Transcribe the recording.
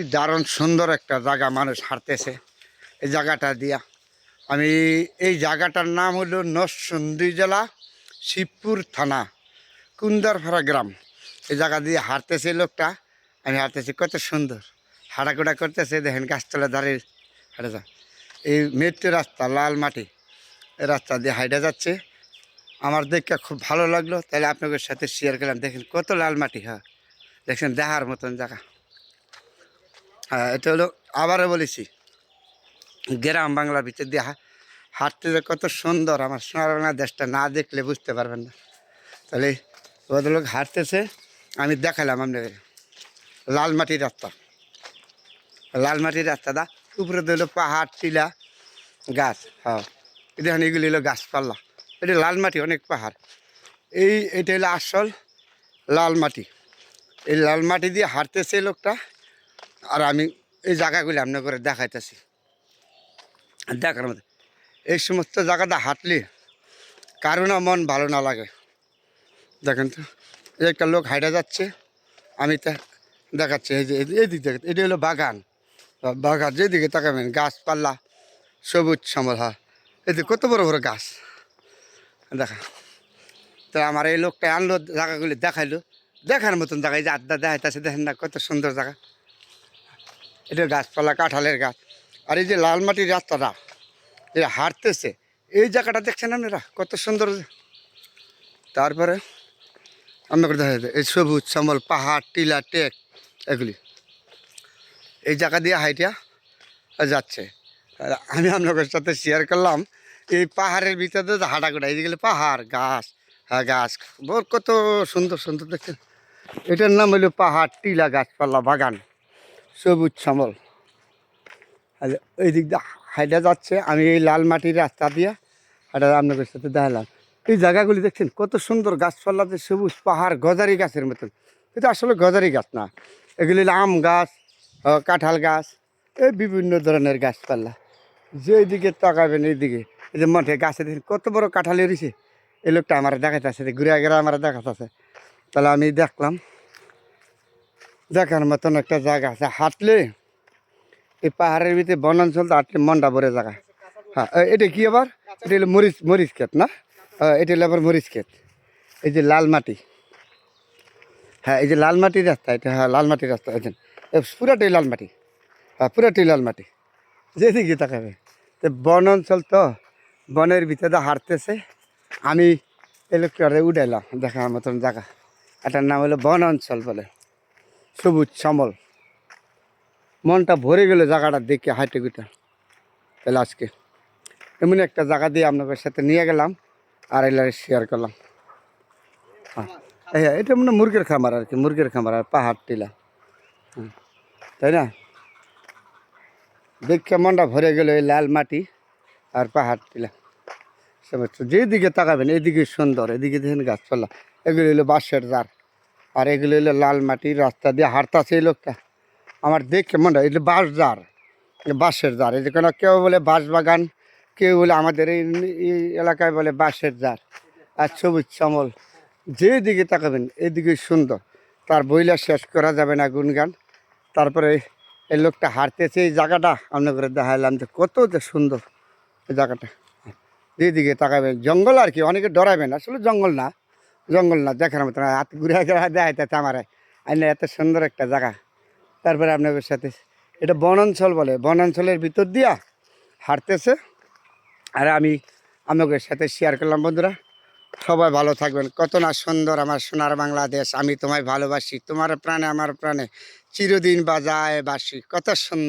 কি দারুণ সুন্দর একটা জায়গা, মানুষ হাঁটতেছে এই জায়গাটা দিয়া। আমি এই জায়গাটার নাম হলো নরসিংদী জেলা, শিবপুর থানা, কুন্দারপাড়া গ্রাম। এই জায়গা দিয়ে হাঁটতেছে লোকটা, আমি হাঁটতেছি, কত সুন্দর হাঁটাকুটা করতেছে। দেখেন গাছতলা দাঁড়িয়ে হাঁটে যা। এই মেট্রো রাস্তা, লাল মাটি, এই রাস্তা দিয়ে হাইটা যাচ্ছে। আমার দেখে খুব ভালো লাগলো, তাহলে আপনাদের সাথে শেয়ার করলাম। দেখেন কত লাল মাটি, হ্যাঁ দেখছেন, দেখার মতন জায়গা। হ্যাঁ, এটা হলো, আবারও বলেছি, গ্রাম বাংলার ভিতর দিয়ে হাঁটতে যে কত সুন্দর। আমার সোনার বাংলা দেশটা না দেখলে বুঝতে পারবেন না। তাহলে ভদ্রলোক হাঁটতেছে, আমি দেখালাম আপনাদের লাল মাটির রাস্তা। লাল মাটির রাস্তাটা উপরে দিল পাহাড়, টিলা, গাছ। হ্যাঁ, দেখেন এগুলি হলো গাছপাল্লা। এটা লাল মাটি, অনেক পাহাড়। এটা হলো আসল লাল মাটি। এই লাল মাটি দিয়ে হাঁটতেছে লোকটা, আর আমি এই জায়গাগুলি আপনার করে দেখাইতেছি। দেখার মধ্যে এই সমস্ত জায়গাটা হাঁটলে কারো না মন ভালো না লাগে। দেখেন তো, এই একটা লোক হাঁটা যাচ্ছে, আমি তা দেখাচ্ছি। এই যে এই দিক দেখে, এটা হলো বাগান। বাগান যেদিকে তাকাবেন গাছপাল্লা সবুজ শ্যামল। হয় এদিকে কত বড় বড় গাছ দেখা। তো আমার এই লোকটা আনলো, জায়গাগুলি দেখাইলো, দেখার মতন জায়গা। এই যে আড্ডা দেখাইতেছে, দেখেন না কত সুন্দর জায়গা। এটা গাছপালা, কাঁঠালের গাছ। আর এই যে লাল মাটির রাস্তাটা যে হাঁটতেছে, এই জায়গাটা দেখছেন আপনারা কত সুন্দর। তারপরে আপনাকে দেখা যায় এই সবুজ শ্যামল পাহাড়, টিলা, টেক, এগুলি এই জায়গা দিয়ে হাইটিয়া যাচ্ছে। আর আমি আপনাদের সাথে শেয়ার করলাম এই পাহাড়ের ভিতরে হাঁটাগুটা। এই গেলে পাহাড়, গাছ, হ্যাঁ গাছ কত সুন্দর সুন্দর দেখছেন। এটার নাম হলো পাহাড়, টিলা, গাছপালা, বাগান, সবুজ শ্যামল। আর এই দিক দিয়ে হাইটা যাচ্ছে, আমি এই লাল মাটির রাস্তা দিয়ে হাঁটা আপনাদের সাথে দেখালাম। এই জায়গাগুলি দেখছেন কত সুন্দর, গাছপালাতে সবুজ, পাহাড়, গজারি গাছের মতন। এটা আসলে গজারি গাছ না, এগুলি আম গাছ, কাঁঠাল গাছ, এই বিভিন্ন ধরনের গাছপালা। যেদিকে তাকাবেন এইদিকে, এই যে মাঠে গাছে দেখেন কত বড় কাঁঠাল এরিছে। এই লোকটা আমার দেখাইতেছে, ঘুরে ঘুরে আমার দেখাতেছে। তাহলে আমি দেখলাম দেখার মতন একটা জায়গা আছে। হাঁটলে এই পাহাড়ের ভিতরে বনাঞ্চল, তো হাঁটলে মনটা ভরে জায়গা। হ্যাঁ, এটা কি আবার, এটা হলো মরিচ ক্ষেত না? এটা হলো আবার মরিচ ক্ষেত। এই যে লাল মাটি, হ্যাঁ এই যে লাল মাটির রাস্তা, এটা হ্যাঁ লাল মাটির রাস্তা। পুরাটাই লাল মাটি, হ্যাঁ পুরাটাই লাল মাটি, যেদিকে তাকাবে। তো বন অঞ্চল, তো বনের ভিতরে হাঁটতেছে। আমি এলাকারে উঠাইলাম দেখার মতন জায়গা। এটার নাম হলো বন অঞ্চল বলে, সবুজ শ্যামল। মনটা ভরে গেল জায়গাটা দেখে হাঁটে গুটা। তাহলে আজকে এমন একটা জায়গা দিয়ে আপনাদের সাথে নিয়ে গেলাম, আর এলাকায় শেয়ার করলাম। হ্যাঁ, এটা মানে মুরগির খামার আর কি, মুরগির খামার আর পাহাড়, টিলা, তাই না? দেখে মনটা ভরে গেল এই লাল মাটি আর পাহাড়, টিলা সমস্ত। যেদিকে তাকাবেন এইদিকে সুন্দর, এদিকে দেখেন গাছপালা। এগুলো হলো বাঁশের জার, আর এগুলো হলো লাল মাটির রাস্তা দিয়ে হাঁটতাছে এই লোকটা। আমার দেখে মনটা, এগুলো বাঁশ জার, বাঁশের জার। এই যে কোনো কেউ বলে বাঁশ বাগান, কেউ বলে আমাদের এই এলাকায় বলে বাঁশের জার। আর সবুজ শ্যামল, যেদিকে তাকাবেন এদিকে সুন্দর, তার বইলা শেষ করা যাবে না গুণগান। তারপরে এই লোকটা হাঁটতেছে, এই জায়গাটা আপনাদের দেখালাম যে কত যে সুন্দর এই জায়গাটা। যেদিকে তাকাবেন জঙ্গল আর কি, অনেকে ডরাবেন, আসলে জঙ্গল না, জঙ্গল না, দেখার মতো না। হাত ঘুরে ঘুরে দেখাইতে আমার আইনে এত সুন্দর একটা জায়গা। তারপরে আপনাদের সাথে এটা বনাঞ্চল বলে, বনাঞ্চলের ভিতর দিয়া হাঁটতেছে, আর আমি আপনাদের সাথে শেয়ার করলাম। বন্ধুরা সবাই ভালো থাকবেন। কত না সুন্দর আমার সোনার বাংলাদেশ। আমি তোমায় ভালোবাসি, তোমার প্রাণে আমার প্রাণে চিরদিন বাজায় বাসি। কত সুন্দর।